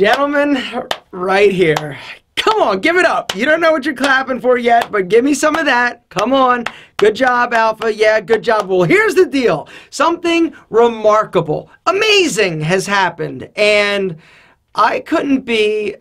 gentleman right here. Come on, give it up. You don't know what you're clapping for yet, but give me some of that. Come on. Good job, Alpha. Yeah, good job. Well, here's the deal. Something remarkable, amazing has happened, and I couldn't be...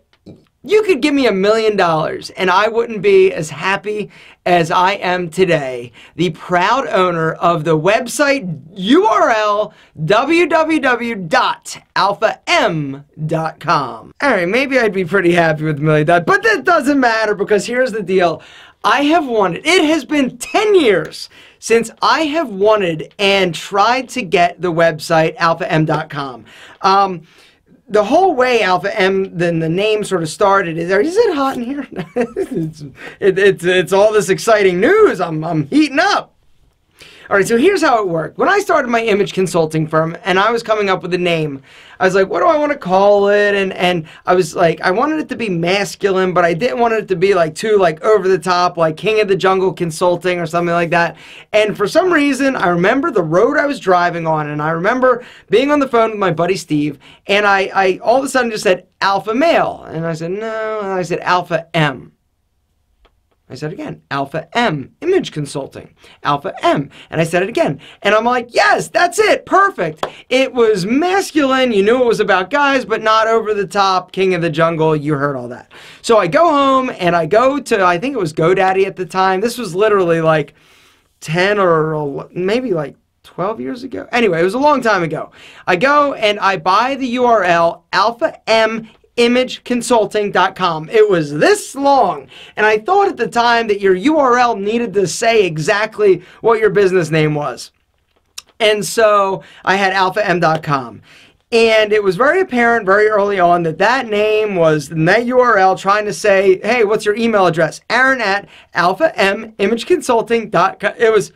You could give me $1 million and I wouldn't be as happy as I am today. The proud owner of the website URL www.alpha-m.com. All right, maybe I'd be pretty happy with $1 million, but that doesn't matter because here's the deal. I have wanted, it has been 10 years since I have wanted and tried to get the website alpha-m.com. The whole way Alpha M, then the name sort of started, is it hot in here? it's all this exciting news. I'm heating up. All right, so here's how it worked. When I started my image consulting firm and I was coming up with a name, I was like, what do I want to call it? And I was like, I wanted it to be masculine, but I didn't want it to be like too like over the top, like King of the Jungle Consulting or something like that. And for some reason, I remember the road I was driving on, and I remember being on the phone with my buddy Steve, and I all of a sudden just said Alpha Male. And I said, no, and I said Alpha M. I said again, Alpha M, Image Consulting, Alpha M. And I said it again. And I'm like, yes, that's it, perfect. It was masculine, you knew it was about guys, but not over the top, King of the Jungle, you heard all that. So I go home and I go to, I think it was GoDaddy at the time. This was literally like 10 or maybe like 12 years ago. Anyway, it was a long time ago. I go and I buy the URL, alpha-m-imageconsulting.com. It was this long, and I thought at the time that your URL needed to say exactly what your business name was. And so I had alpha-m.com. And it was very apparent very early on that that name was in that URL trying to say, hey, what's your email address? Aaron at alpha-m-imageconsulting.com. It was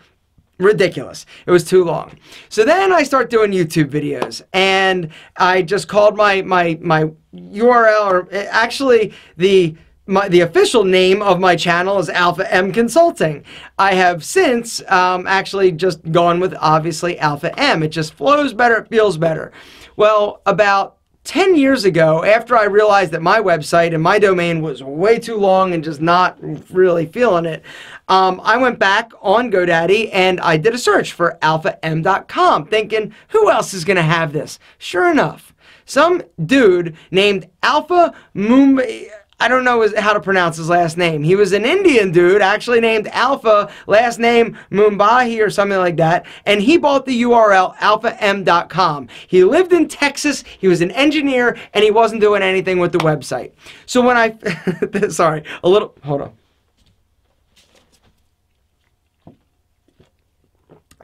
ridiculous. It was too long. So then I start doing YouTube videos, and I just called my URL, or actually the official name of my channel is Alpha M Consulting. I have since actually just gone with obviously Alpha M. It just flows better, it feels better. Well, about 10 years ago, after I realized that my website and my domain was way too long and just not really feeling it, I went back on GoDaddy and I did a search for alpha-m.com, thinking, who else is going to have this? Sure enough, some dude named Alpha Mumbai, I don't know how to pronounce his last name. He was an Indian dude, actually named Alpha, last name Mumbai or something like that, and he bought the URL alpha-m.com. He lived in Texas, he was an engineer, and he wasn't doing anything with the website. So when I, sorry, a little, hold on.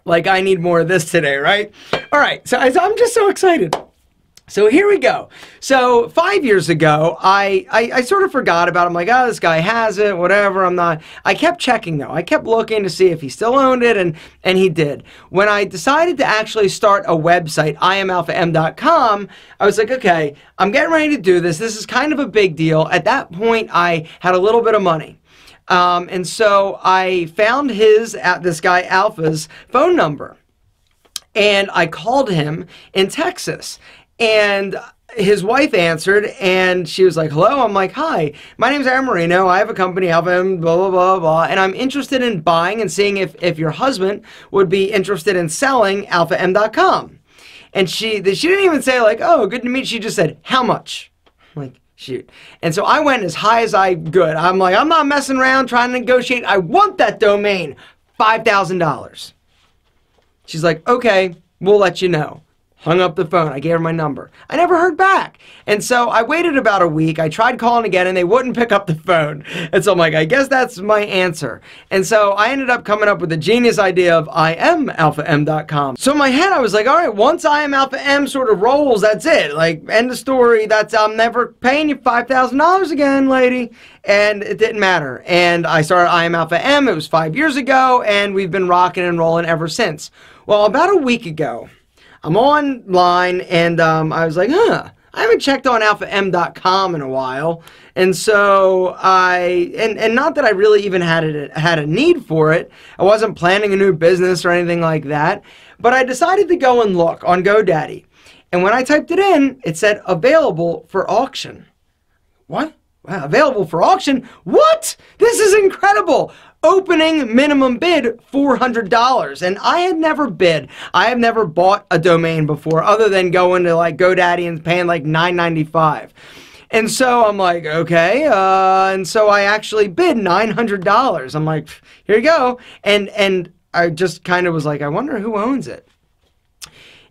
Like I need more of this today, right? All right, so I'm just so excited. So here we go. So 5 years ago, I sort of forgot about it. I'm like, oh, this guy has it, whatever. I kept checking though. I kept looking to see if he still owned it, and he did. When I decided to actually start a website, imalpha-m.com, I was like, okay, I'm getting ready to do this. This is kind of a big deal. At that point, I had a little bit of money. And so I found this guy Alpha's phone number, and I called him in Texas. And his wife answered, and she was like, hello. I'm like, hi, my name's Aaron Marino. I have a company, Alpha M, blah, blah, blah, blah. And I'm interested in buying and seeing if your husband would be interested in selling alpha-m.com. And she didn't even say like, oh, good to meet you. She just said, how much? I'm like, shoot. And so I went as high as I could. I'm like, I'm not messing around trying to negotiate. I want that domain, $5,000. She's like, okay, we'll let you know. Hung up the phone. I gave her my number. I never heard back. And so I waited about a week. I tried calling again and they wouldn't pick up the phone. And so I'm like, I guess that's my answer. And so I ended up coming up with the genius idea of imalpha-m.com. So in my head, I was like, all right, once imalpha-m sort of rolls, that's it. Like, end of story. I'm never paying you $5,000 again, lady. And it didn't matter. And I started imalpha-m. It was 5 years ago, and we've been rocking and rolling ever since. Well, about a week ago, I'm online, and I was like, I haven't checked on alpha-m.com in a while. And so and not that I really even had a need for it. I wasn't planning a new business or anything like that. But I decided to go and look on GoDaddy. And when I typed it in, it said available for auction. What? Wow, available for auction? What? This is incredible. Opening minimum bid $400. And I had never bid. I have never bought a domain before other than going to like GoDaddy and paying like $9.95. And so I'm like, okay. And so I actually bid $900. I'm like, here you go. And I just kind of was like, I wonder who owns it.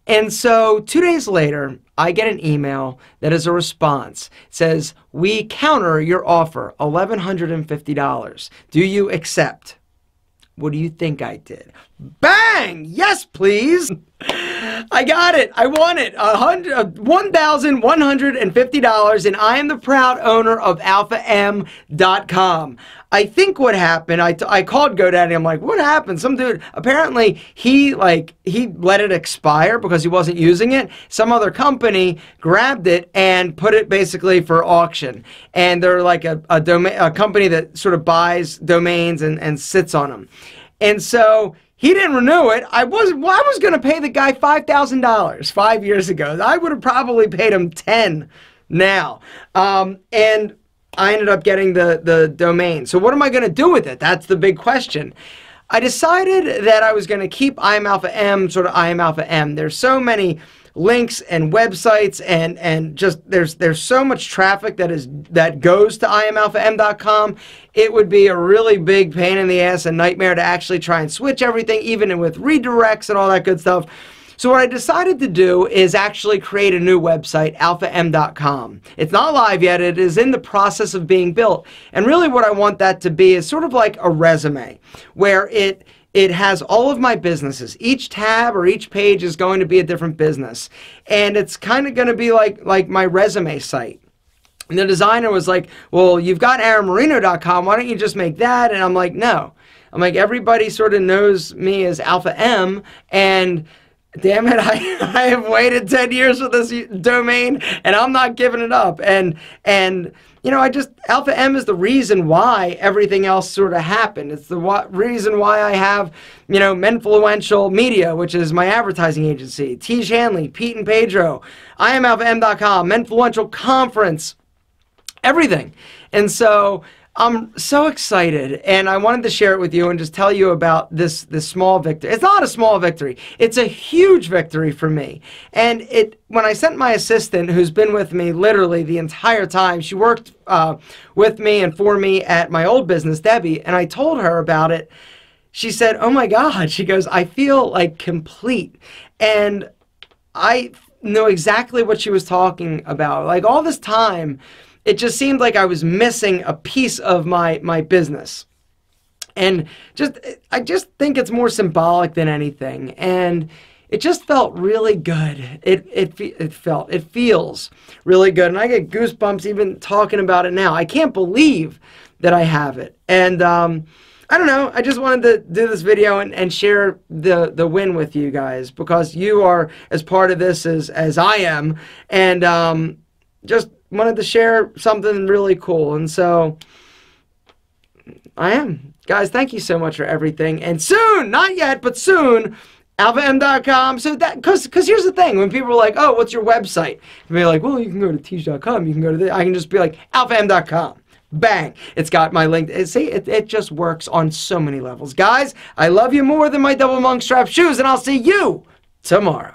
And so 2 days later, I get an email that is a response. It says, we counter your offer, $1,150. Do you accept? What do you think I did? Bang! Yes, please. I got it. I won it. $1,150, and I am the proud owner of AlphaM.com. I think what happened, I called GoDaddy. I'm like, what happened? Some dude, apparently he let it expire because he wasn't using it. Some other company grabbed it and put it basically for auction. And they're like a company that sort of buys domains and sits on them. And so he didn't renew it. I was going to pay the guy $5,000 5 years ago. I would have probably paid him 10 now. And I ended up getting the domain. So what am I going to do with it? That's the big question. I decided that I was going to keep I Am Alpha M, sort of I Am Alpha M. There's so many links and websites and just there's so much traffic that goes to IamAlphaM.com. It would be a really big pain in the ass and nightmare to actually try and switch everything, even with redirects and all that good stuff. So what I decided to do is actually create a new website, AlphaM.com. It's not live yet. It is in the process of being built. And really what I want that to be is sort of like a resume, where it has all of my businesses. Each tab or each page is going to be a different business. And it's kind of going to be like my resume site. And the designer was like, well, you've got AaronMarino.com. Why don't you just make that? And I'm like, no. I'm like, everybody sort of knows me as Alpha M, and damn it, I have waited 10 years for this domain, and I'm not giving it up. And you know, Alpha M is the reason why everything else sort of happened. It's the reason why I have, you know, Menfluential Media, which is my advertising agency, Tiege Hanley, Pete and Pedro, IamAlphaM.com, Menfluential Conference, everything. And so I'm so excited, and I wanted to share it with you and just tell you about this small victory. It's not a small victory. It's a huge victory for me. And when I sent my assistant, who's been with me literally the entire time, she worked with me and for me at my old business, Debbie, and I told her about it. She said, oh my God, she goes, I feel like complete. And I know exactly what she was talking about. Like all this time, it just seemed like I was missing a piece of my business. And I just think it's more symbolic than anything. And it just felt really good. It feels really good. And I get goosebumps even talking about it now. I can't believe that I have it. And I don't know, I just wanted to do this video and share the win with you guys, because you are as part of this as I am. And just wanted to share something really cool. And so I am. Guys, thank you so much for everything. And soon, not yet, but soon, AlphaM.com. So that, because here's the thing, when people are like, oh, what's your website? And they're like, well, you can go to Tiege.com, you can go to this. I can just be like, AlphaM.com. Bang. It's got my link. See, it just works on so many levels. Guys, I love you more than my double monk strap shoes, and I'll see you tomorrow.